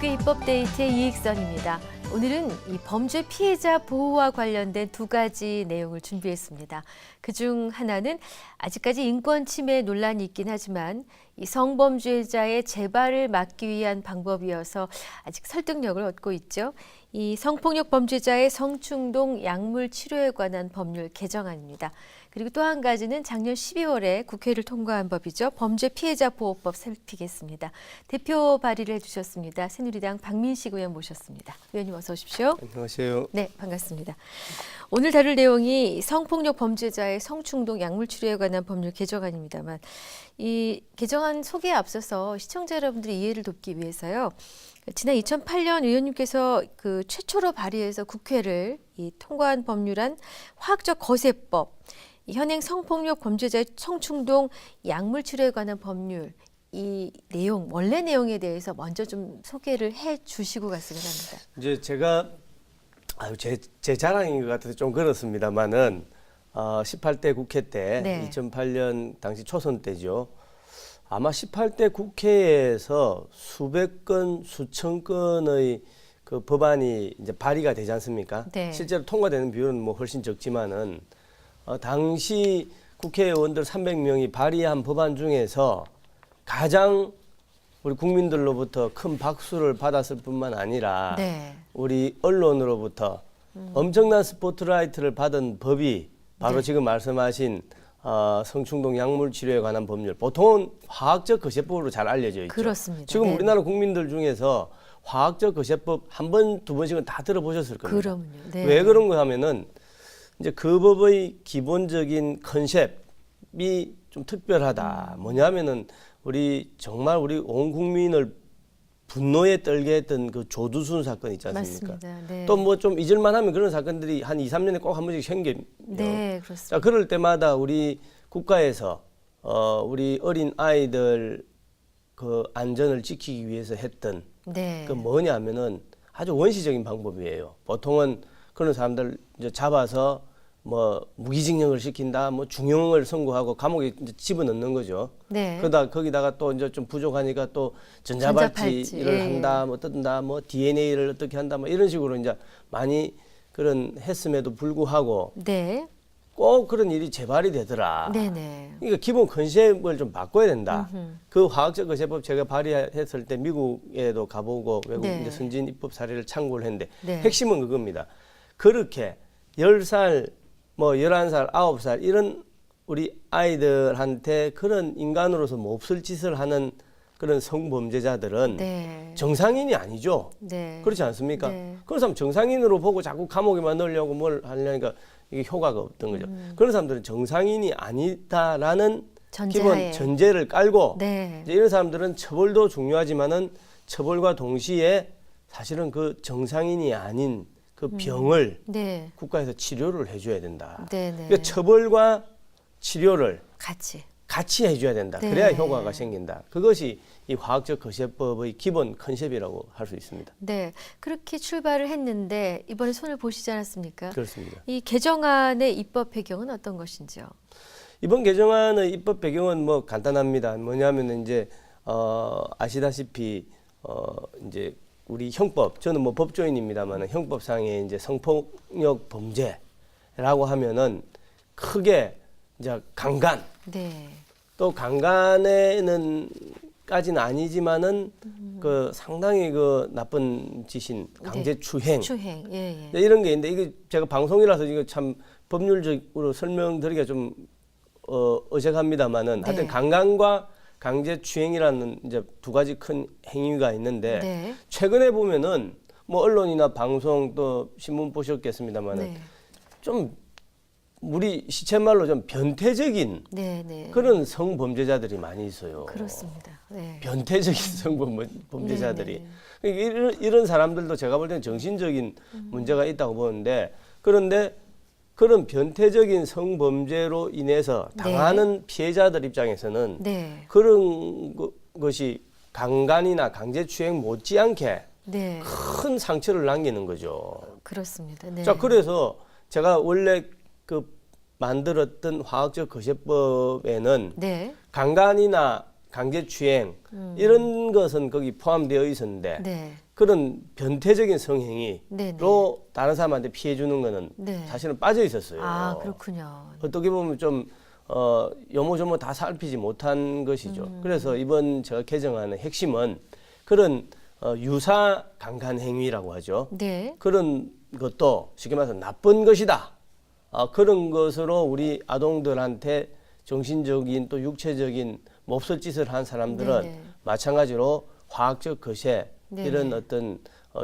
법규 입법 데이트의 이익선입니다. 오늘은 이 범죄 피해자 보호와 관련된 두 가지 내용을 준비했습니다. 그중 하나는 아직까지 인권 침해 논란이 있긴 하지만 이 성범죄자의 재발을 막기 위한 방법이어서 아직 설득력을 얻고 있죠. 이 성폭력 범죄자의 성충동 약물 치료에 관한 법률 개정안입니다. 그리고 또 한 가지는 작년 12월에 국회를 통과한 법이죠. 범죄 피해자 보호법 살피겠습니다. 대표 발의를 해주셨습니다. 새누리당 박민식 의원 모셨습니다. 의원님 어서 오십시오. 안녕하세요. 네, 반갑습니다. 오늘 다룰 내용이 성폭력 범죄자의 성충동 약물 치료에 관한 법률 개정안입니다만 이 개정안 소개에 앞서서 시청자 여러분들의 이해를 돕기 위해서요. 지난 2008년 의원님께서 그 최초로 발의해서 국회를 통과한 법률안 화학적 거세법, 현행 성폭력 범죄자의 성충동 약물 치료에 관한 법률 이 내용 원래 내용에 대해서 먼저 좀 소개를 해 주시고 갔으면 합니다. 이제 제가 제 자랑인 것 같아서 좀 그렇습니다만은 18대 국회 때 네. 2008년 당시 초선 때죠. 아마 18대 국회에서 수백 건, 수천 건의 그 법안이 이제 발의가 되지 않습니까? 네. 실제로 통과되는 비율은 뭐 훨씬 적지만은 당시 국회의원들 300명이 발의한 법안 중에서 가장 우리 국민들로부터 큰 박수를 받았을 뿐만 아니라 네. 우리 언론으로부터 엄청난 스포트라이트를 받은 법이 바로 네. 지금 말씀하신 성충동 약물 치료에 관한 법률. 보통은 화학적 거세법으로 잘 알려져 있죠. 그렇습니다. 지금 네. 우리나라 국민들 중에서 화학적 거세법 한 번, 두 번씩은 다 들어보셨을 겁니다. 그럼요. 네. 왜 그런 거 하면은 이제 그 법의 기본적인 컨셉이 좀 특별하다. 뭐냐면은 정말 우리 온 국민을 분노에 떨게 했던 그 조두순 사건 있지 않습니까? 맞습니다. 네. 또 뭐 좀 잊을만 하면 그런 사건들이 한 2, 3년에 꼭 한 번씩 생겨요. 네, 그렇습니다. 자, 그럴 때마다 우리 국가에서 우리 어린 아이들 그 안전을 지키기 위해서 했던 네. 그 뭐냐면은 아주 원시적인 방법이에요. 보통은 그런 사람들 이제 잡아서 뭐 무기징역을 시킨다, 뭐 중형을 선고하고 감옥에 이제 집어넣는 거죠. 네. 그러다 거기다가 또 이제 좀 부족하니까 또 전자발찌를 예. 한다, 뭐 뜯는다, 뭐 DNA를 어떻게 한다, 뭐 이런 식으로 이제 많이 그런 했음에도 불구하고 네. 꼭 그런 일이 재발이 되더라. 네네. 그러니까 기본 컨셉을 좀 바꿔야 된다. 음흠. 그 화학적 거세법 제가 발의했을 때 미국에도 가보고 외국 네. 이제 선진 입법 사례를 참고를 했는데 네. 핵심은 그겁니다. 그렇게 10살, 뭐 11살, 9살 이런 우리 아이들한테 그런 인간으로서 몹쓸 짓을 하는 그런 성범죄자들은 네. 정상인이 아니죠. 네. 그렇지 않습니까? 네. 그런 사람 정상인으로 보고 자꾸 감옥에만 넣으려고 뭘 하려니까 이게 효과가 없던 거죠. 그런 사람들은 정상인이 아니다라는 전제하에. 기본 전제를 깔고 네. 이제 이런 사람들은 처벌도 중요하지만은 처벌과 동시에 사실은 그 정상인이 아닌 그 병을 네. 국가에서 치료를 해줘야 된다. 네네. 그러니까 처벌과 치료를 같이. 해줘야 된다. 네. 그래야 효과가 생긴다. 그것이 이 화학적 거세법의 기본 컨셉이라고 할 수 있습니다. 네. 그렇게 출발을 했는데 이번에 손을 보시지 않았습니까? 그렇습니다. 이 개정안의 입법 배경은 어떤 것인지요? 이번 개정안의 입법 배경은 뭐 간단합니다. 뭐냐면 이제 아시다시피 이제 우리 형법, 저는 뭐 법조인입니다만 형법상에 이제 성폭력 범죄라고 하면은 크게 이제 강간, 네. 또 강간에는 까지는 아니지만은 그 상당히 그 나쁜 짓인 강제추행. 추행. 예, 예. 네, 이런 게 있는데 이게 제가 방송이라서 이거 참 법률적으로 설명드리기가 좀 어색합니다만은 네. 하여튼 강간과 강제추행이라는 이제 두 가지 큰 행위가 있는데 네. 최근에 보면은 뭐 언론이나 방송 또 신문 보셨겠습니다만은 네. 좀 우리 시쳇말로 좀 변태적인 네, 네. 그런 성범죄자들이 많이 있어요. 그렇습니다. 네. 변태적인 성범죄자들이. 네, 이런 사람들도 제가 볼 때는 정신적인 문제가 있다고 보는데 그런데 그런 변태적인 성범죄로 인해서 당하는 피해자들 입장에서는 네. 그런 것이 강간이나 강제추행 못지않게 네. 큰 상처를 남기는 거죠. 그렇습니다. 네. 자, 그래서 제가 원래 그 만들었던 화학적 거세법에는 네. 강간이나 강제추행 이런 것은 거기 포함되어 있었는데 네. 그런 변태적인 성행위로 네네. 다른 사람한테 피해 주는 거는 네. 사실은 빠져 있었어요. 아, 그렇군요. 어떻게 보면 좀 요모조모 다 살피지 못한 것이죠. 그래서 이번 제가 개정하는 핵심은 그런 유사 강간 행위라고 하죠. 네. 그런 것도 쉽게 말해서 나쁜 것이다. 그런 것으로 우리 아동들한테 정신적인 또 육체적인 몹쓸 짓을 한 사람들은 네네. 마찬가지로 화학적 거세 네네. 이런 어떤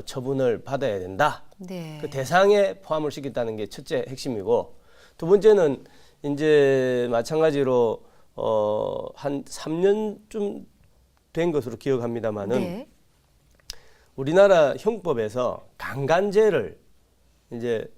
처분을 받아야 된다. 네. 그 대상에 포함을 시켰다는 게 첫째 핵심이고, 두 번째는 이제 마찬가지로 한 3년쯤 된 것으로 기억합니다만은 네. 우리나라 형법에서 강간죄를 이제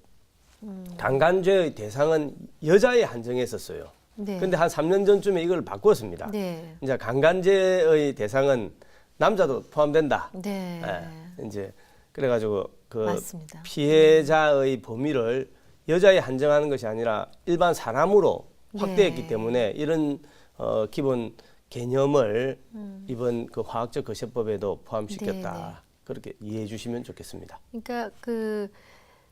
강간죄의 대상은 여자에 한정했었어요. 네. 근데 한 3년 전쯤에 이걸 바꿨습니다. 네. 이제 강간죄의 대상은 남자도 포함된다. 네. 예, 이제 그래가지고 그 맞습니다. 피해자의 범위를 여자에 한정하는 것이 아니라 일반 사람으로 확대했기 네. 때문에 이런 기본 개념을 이번 그 화학적 거세법에도 포함시켰다. 네, 네. 그렇게 이해해 주시면 좋겠습니다. 그러니까 그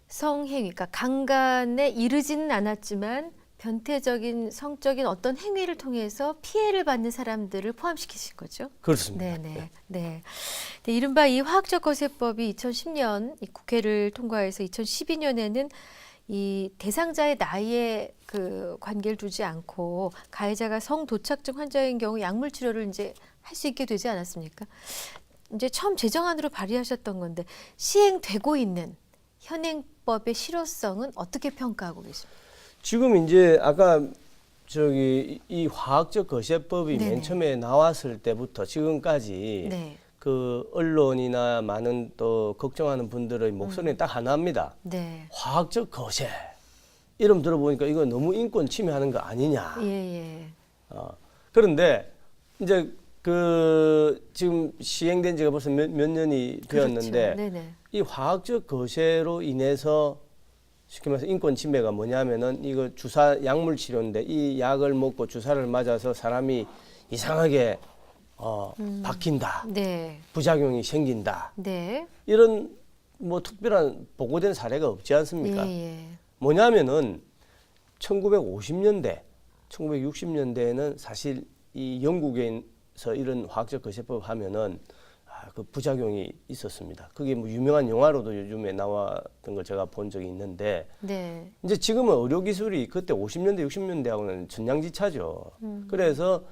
성행위, 그러니까 강간에 이르지는 않았지만 변태적인 성적인 어떤 행위를 통해서 피해를 받는 사람들을 포함시키신 거죠. 그렇습니다. 네네. 네. 네, 이른바 이 화학적 거세법이 2010년 이 국회를 통과해서 2012년에는 이 대상자의 나이에 그 관계를 두지 않고 가해자가 성도착증 환자인 경우 약물 치료를 이제 할 수 있게 되지 않았습니까? 이제 처음 제정안으로 발의하셨던 건데 시행되고 있는 현행법의 실효성은 어떻게 평가하고 계십니까? 지금 이제 아까 저기 이 화학적 거세법이 네네. 맨 처음에 나왔을 때부터 지금까지 네. 그 언론이나 많은 또 걱정하는 분들의 목소리는 딱 하나입니다. 네. 화학적 거세. 이름 들어보니까 이거 너무 인권 침해하는 거 아니냐. 예, 예. 그런데 이제 그 지금 시행된 지가 벌써 몇 년이 되었는데 그렇죠. 네네. 이 화학적 거세로 인해서 쉽게 말해서 인권 침해가 뭐냐면은 이거 주사 약물 치료인데 이 약을 먹고 주사를 맞아서 사람이 이상하게 바뀐다. 네. 부작용이 생긴다. 네. 이런 뭐 특별한 보고된 사례가 없지 않습니까? 예, 예. 뭐냐면은 1950년대, 1960년대에는 사실 이 영국에서 이런 화학적 거세법 하면은 그 부작용이 있었습니다. 그게 뭐 유명한 영화로도 요즘에 나왔던 걸 제가 본 적이 있는데 네. 이제 지금은 의료 기술이 그때 50년대, 60년대하고는 천냥지차죠. 그래서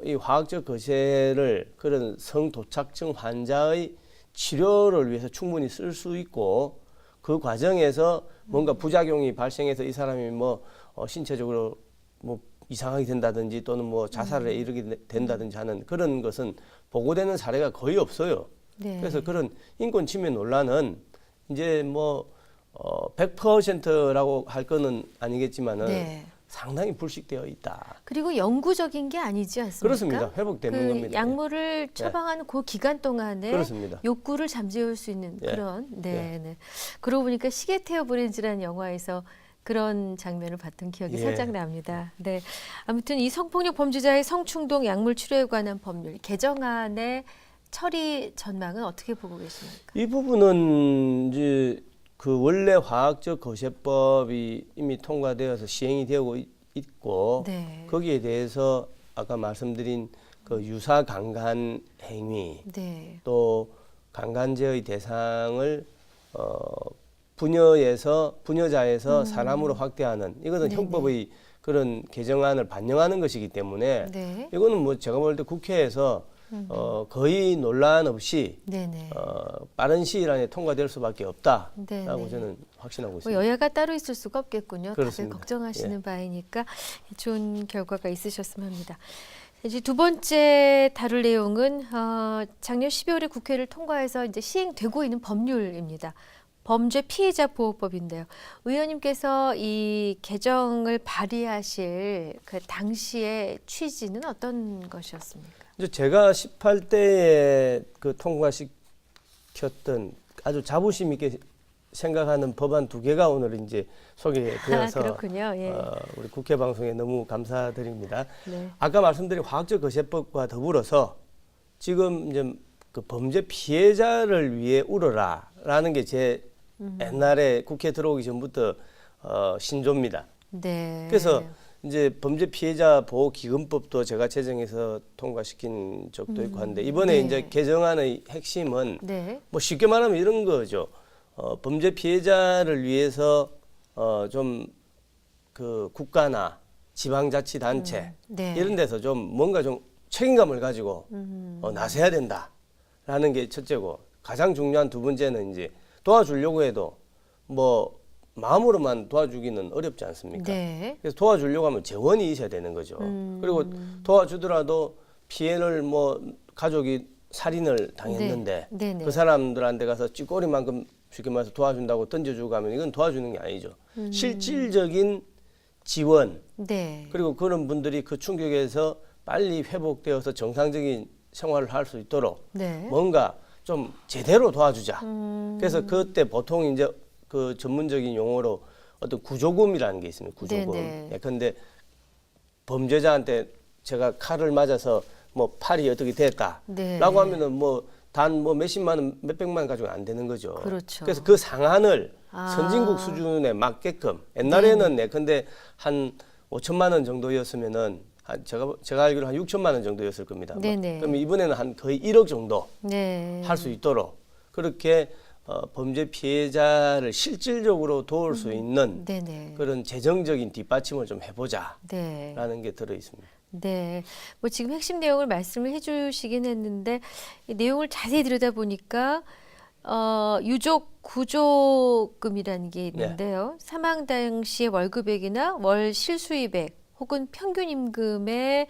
이 화학적 거세를 그런 성도착증 환자의 치료를 위해서 충분히 쓸 수 있고 그 과정에서 뭔가 부작용이 발생해서 이 사람이 뭐 신체적으로 뭐 이상하게 된다든지 또는 뭐 자살에 이르게 된다든지 하는 그런 것은 보고되는 사례가 거의 없어요. 네. 그래서 그런 인권 침해 논란은 이제 뭐 100%라고 할 거는 아니겠지만은 네. 상당히 불식되어 있다. 그리고 영구적인 게 아니지 않습니까? 그렇습니다. 회복되는 그 겁니다. 약물을 처방하는 그 기간 동안에 그렇습니다. 욕구를 잠재울 수 있는 예. 그런 네, 예. 네. 그러고 보니까 시계테어 브랜즈라는 영화에서 그런 장면을 봤던 기억이 예. 살짝 납니다. 네. 아무튼 이 성폭력 범죄자의 성충동 약물 치료에 관한 법률 개정안의 처리 전망은 어떻게 보고 계십니까? 이 부분은 이제 그 원래 화학적 거세법이 이미 통과되어서 시행이 되고 있고 네. 거기에 대해서 아까 말씀드린 그 유사 강간 행위 네. 또 강간죄의 대상을 부녀자에서 사람으로 확대하는 이것은 네네. 형법의 그런 개정안을 반영하는 것이기 때문에 네. 이거는 뭐 제가 볼 때 국회에서 거의 논란 없이 네네. 빠른 시일 안에 통과될 수밖에 없다라고 네네. 저는 확신하고 뭐 있습니다. 여야가 따로 있을 수가 없겠군요. 그렇습니다. 다들 걱정하시는 예. 바이니까 좋은 결과가 있으셨으면 합니다. 이제 두 번째 다룰 내용은 작년 12월에 국회를 통과해서 이제 시행되고 있는 법률입니다. 범죄 피해자 보호법인데요. 의원님께서 이 개정을 발의하실 그 당시의 취지는 어떤 것이었습니까? 이제 제가 18대에 그 통과시켰던 아주 자부심 있게 생각하는 법안 2개가 오늘 이제 소개되어서 그렇군요. 예. 우리 국회 방송에 너무 감사드립니다. 네. 아까 말씀드린 화학적 거세법과 더불어서 지금 이제 그 범죄 피해자를 위해 울어라라는 게 제 옛날에 국회 들어오기 전부터 신조입니다. 네. 그래서 이제 범죄 피해자 보호 기금법도 제가 제정해서 통과시킨 적도 있고 한데 이번에 네. 이제 개정안의 핵심은 네. 뭐 쉽게 말하면 이런 거죠. 범죄 피해자를 위해서 좀 그 국가나 지방자치단체 네. 이런 데서 좀 뭔가 좀 책임감을 가지고 나서야 된다라는 게 첫째고 가장 중요한 두 번째는 이제 도와주려고 해도 뭐 마음으로만 도와주기는 어렵지 않습니까? 네. 그래서 도와주려고 하면 재원이 있어야 되는 거죠. 그리고 도와주더라도 피해를 뭐 가족이 살인을 당했는데 네. 네네. 그 사람들한테 가서 찌꼬리만큼 쉽게 말해서 도와준다고 던져주고 하면 이건 도와주는 게 아니죠. 실질적인 지원 네. 그리고 그런 분들이 그 충격에서 빨리 회복되어서 정상적인 생활을 할 수 있도록 네. 뭔가 좀 제대로 도와주자. 그래서 그때 보통 이제 그 전문적인 용어로 어떤 구조금이라는 게 있습니다. 구조금. 네네. 예컨대 범죄자한테 제가 칼을 맞아서 뭐 팔이 어떻게 됐다라고 네. 하면은 뭐 단 뭐 몇십만 원, 몇백만 원 가지고 안 되는 거죠. 그렇죠. 그래서 그 상한을 아. 선진국 수준에 맞게끔 옛날에는 예컨대 한 5천만 원 정도였으면은 한 제가 알기로 한 6천만 원 정도였을 겁니다. 네네. 그러면 이번에는 한 거의 1억 정도 네. 할 수 있도록 그렇게 범죄 피해자를 실질적으로 도울 수 있는 네네. 그런 재정적인 뒷받침을 좀 해보자라는 네. 게 들어 있습니다. 네. 뭐 지금 핵심 내용을 말씀을 해주시긴 했는데 이 내용을 자세히 들여다보니까 유족 구조금이라는 게 있는데요. 사망 당시의 월급액이나 월 실수입액 혹은 평균 임금의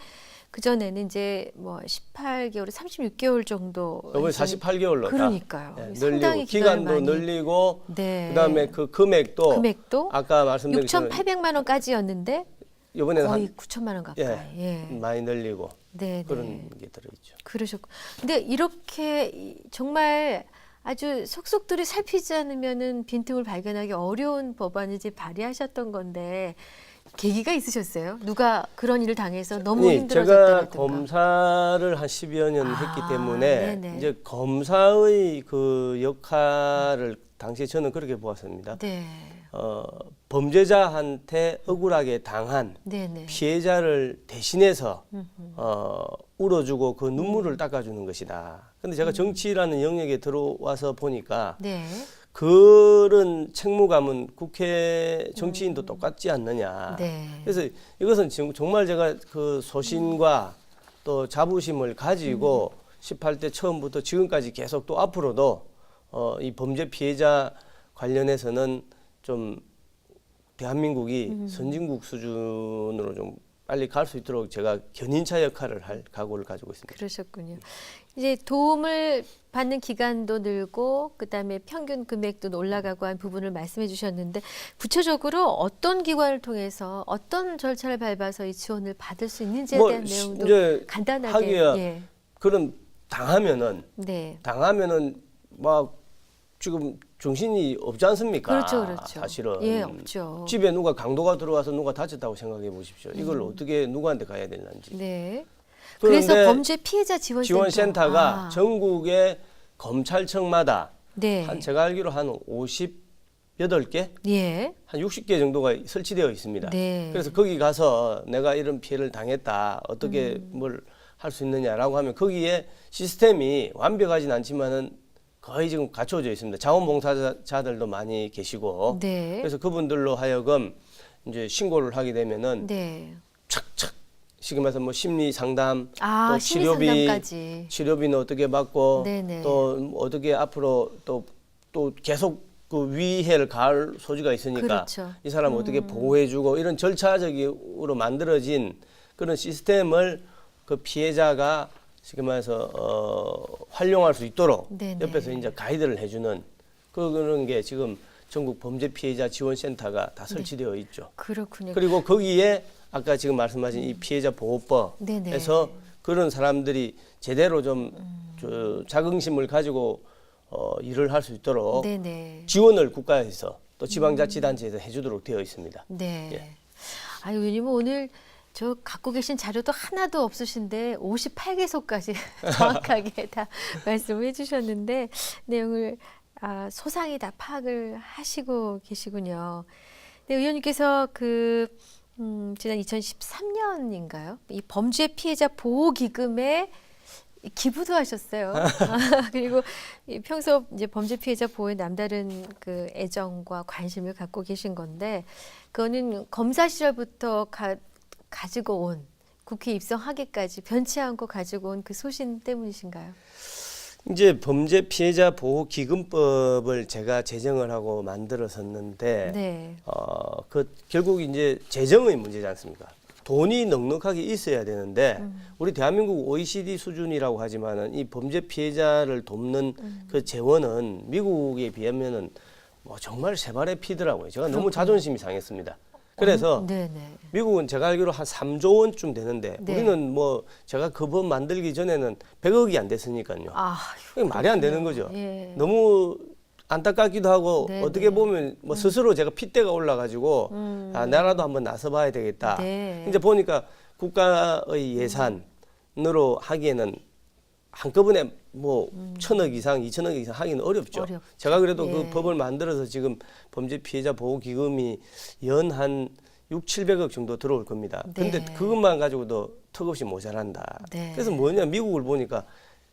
그 전에는 이제 뭐 18개월, 36개월 정도. 이번에 48개월로 그러니까요. 다 상당히 늘리고 기간을 기간도 많이. 늘리고 네. 그다음에 그 금액도 아까 말씀드린 6,800만 원까지였는데 이번에는 거의 한 9천만 원 가까이. 예. 많이 늘리고 네, 그런 게 들어 있죠. 그러셨고. 근데 이렇게 정말 아주 속속들이 살피지 않으면은 빈틈을 발견하기 어려운 법안을 이제 발의하셨던 건데 계기가 있으셨어요? 누가 그런 일을 당해서 너무 제가 힘들어졌다든가. 검사를 한 10여 년 했기 때문에 네네. 이제 검사의 그 역할을 당시에 저는 그렇게 보았습니다. 네. 범죄자한테 억울하게 당한 네네. 피해자를 대신해서 울어주고 그 눈물을 닦아주는 것이다. 근데 제가 정치라는 영역에 들어와서 보니까 네. 그런 책무감은 국회 정치인도 똑같지 않느냐. 네. 그래서 이것은 지금 정말 제가 그 소신과 또 자부심을 가지고 18대 처음부터 지금까지 계속 또 앞으로도 이 범죄 피해자 관련해서는 좀 대한민국이 선진국 수준으로 좀 빨리 갈 수 있도록 제가 견인차 역할을 할 각오를 가지고 있습니다. 그러셨군요. 이제 도움을 받는 기간도 늘고 그다음에 평균 금액도 올라가고 한 부분을 말씀해 주셨는데 구체적으로 어떤 기관을 통해서 어떤 절차를 밟아서 이 지원을 받을 수 있는지에 대한 내용도 이제 간단하게 하기야 예. 그런 당하면은 네. 막 지금 정신이 없지 않습니까? 그렇죠, 그렇죠. 사실은 예, 없죠. 집에 누가 강도가 들어와서 누가 다쳤다고 생각해 보십시오. 이걸 어떻게 누구한테 가야 되는지. 네. 그래서 그런데 범죄 피해자 지원센터가 아. 전국의 검찰청마다 네. 한 제가 알기로 한 58개, 예. 한 60개 정도가 설치되어 있습니다. 네. 그래서 거기 가서 내가 이런 피해를 당했다. 어떻게 뭘 할 수 있느냐라고 하면 거기에 시스템이 완벽하진 않지만은 거의 지금 갖춰져 있습니다. 자원봉사자들도 많이 계시고. 네. 그래서 그분들로 하여금 이제 신고를 하게 되면은 네. 착착 쉽게 말해서 뭐 심리 상담, 아, 또 심리 상담까지. 치료비는 어떻게 받고 네네. 또 어떻게 앞으로 또 계속 그 위해를 가할 소지가 있으니까 그렇죠. 이 사람 어떻게 보호해주고 이런 절차적으로 만들어진 그런 시스템을 그 피해자가 쉽게 말해서 활용할 수 있도록 네네. 옆에서 이제 가이드를 해주는 그런 게 지금 전국 범죄 피해자 지원센터가 다 설치되어 있죠. 그렇군요. 그리고 거기에 아까 지금 말씀하신 이 피해자 보호법에서 네네. 그런 사람들이 제대로 좀 자긍심을 가지고 일을 할 수 있도록 네네. 지원을 국가에서 또 지방자치단체에서 해주도록 되어 있습니다. 네. 예. 아유, 의원님 오늘 저 갖고 계신 자료도 하나도 없으신데 58개소까지 정확하게 다 말씀해 주셨는데 내용을 소상히 다 파악을 하시고 계시군요. 네, 의원님께서 지난 2013년인가요? 이 범죄 피해자 보호 기금에 기부도 하셨어요. 그리고 평소 이제 범죄 피해자 보호에 남다른 그 애정과 관심을 갖고 계신 건데, 그거는 검사 시절부터 가지고 온 국회 입성하기까지 변치 않고 가지고 온 그 소신 때문이신가요? 이제 범죄 피해자 보호 기금법을 제가 제정을 하고 만들었었는데, 네. 결국 이제 재정의 문제지 않습니까? 돈이 넉넉하게 있어야 되는데 우리 대한민국 OECD 수준이라고 하지만은 이 범죄 피해자를 돕는 그 재원은 미국에 비하면은 뭐 정말 세발의 피더라고요. 제가 너무 자존심이 상했습니다. 그래서 미국은 제가 알기로 한 3조 원쯤 되는데 네. 우리는 뭐 제가 그 법 만들기 전에는 100억이 안 됐으니까요. 말이 안 되는 거죠. 예. 너무 안타깝기도 하고 네, 어떻게 네. 보면 뭐 스스로 제가 핏대가 올라가지고 나라도 한번 나서봐야 되겠다. 네. 이제 보니까 국가의 예산으로 하기에는 한꺼번에 뭐 1,000억 이상, 2,000억 이상 하기는 어렵죠. 제가 그래도 예. 그 법을 만들어서 지금 범죄 피해자 보호 기금이 연 한 6,700억 정도 들어올 겁니다. 근데 네. 그것만 가지고도 턱없이 모자란다. 네. 그래서 뭐냐, 미국을 보니까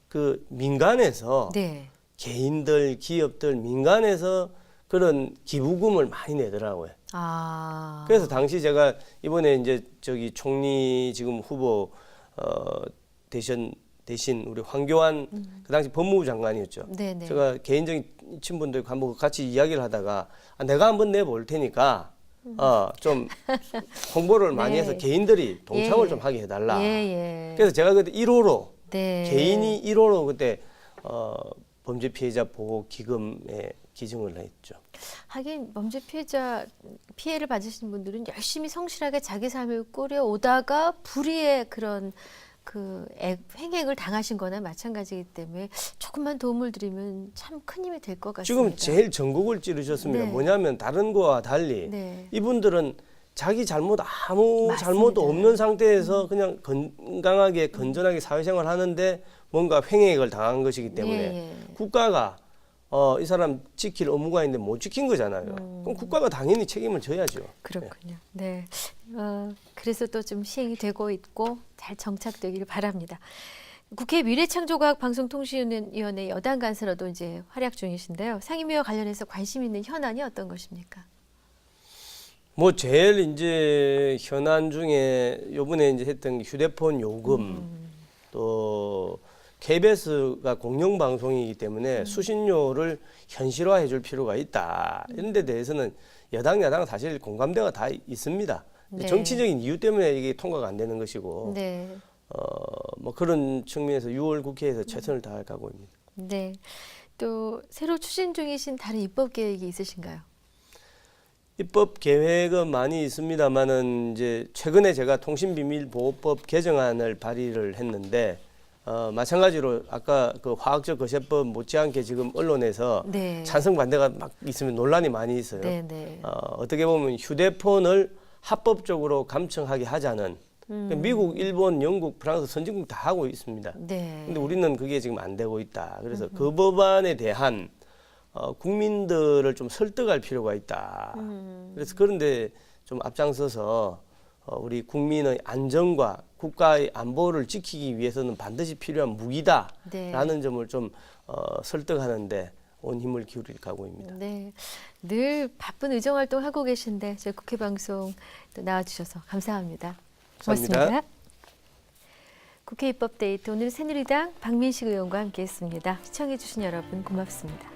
그 민간에서 네. 개인들, 기업들, 민간에서 그런 기부금을 많이 내더라고요. 그래서 당시 제가 이번에 이제 저기 총리 지금 후보 대신 우리 황교안 그 당시 법무부 장관이었죠. 네네. 제가 개인적인 친분들과 한번 같이 이야기를 하다가 내가 한번 내볼 테니까 좀 홍보를 많이 네. 해서 개인들이 동참을 예. 좀 하게 해달라. 예. 그래서 제가 그때 1호로 네. 개인이 1호로 그때 범죄 피해자 보호 기금에 기증을 했죠. 하긴 범죄 피해를 받으신 분들은 열심히 성실하게 자기 삶을 꾸려오다가 불의의 그런 횡행을 당하신 거나 마찬가지이기 때문에 조금만 도움을 드리면 참 큰 힘이 될 것 같습니다. 지금 제일 전국을 찌르셨습니다. 네. 뭐냐면 다른 거와 달리 네. 이분들은 자기 잘못 아무 맞습니다. 잘못도 없는 상태에서 그냥 건강하게 건전하게 사회생활 하는데 뭔가 횡행을 당한 것이기 때문에 예. 국가가 이 사람 지킬 의무가 있는데 못 지킨 거잖아요. 그럼 국가가 당연히 책임을 져야죠. 그렇군요. 네. 그래서 또 좀 시행이 되고 있고 잘 정착되기를 바랍니다. 국회 미래창조과학 방송통신위원회 여당 간사로도 이제 활약 중이신데요. 상임위와 관련해서 관심 있는 현안이 어떤 것입니까? 뭐 제일 이제 현안 중에 요번에 이제 했던 휴대폰 요금 또 KBS가 공영방송이기 때문에 수신료를 현실화해 줄 필요가 있다. 이런 데 대해서는 여당, 야당 사실 공감대가 다 있습니다. 네. 정치적인 이유 때문에 이게 통과가 안 되는 것이고 네. 뭐 그런 측면에서 6월 국회에서 최선을 다할 각오입니다. 네. 또 새로 추진 중이신 다른 입법 계획이 있으신가요? 입법 계획은 많이 있습니다만은 이제 최근에 제가 통신비밀보호법 개정안을 발의를 했는데 마찬가지로 아까 그 화학적 거세법 못지않게 지금 언론에서 네. 찬성 반대가 막 있으면 논란이 많이 있어요. 네. 어떻게 보면 휴대폰을 합법적으로 감청하게 하자는 미국, 일본, 영국, 프랑스 선진국 다 하고 있습니다. 네. 근데 우리는 그게 지금 안 되고 있다. 그래서 그 법안에 대한 국민들을 좀 설득할 필요가 있다. 그래서 그런데 좀 앞장서서 우리 국민의 안전과 국가의 안보를 지키기 위해서는 반드시 필요한 무기다라는 점을 좀 설득하는데 온 힘을 기울일 각오입니다. 네, 늘 바쁜 의정 활동 하고 계신데 저희 국회 방송 또 나와주셔서 감사합니다. 감사합니다. 고맙습니다. 국회 입법 데이트 오늘 새누리당 박민식 의원과 함께했습니다. 시청해주신 여러분 고맙습니다.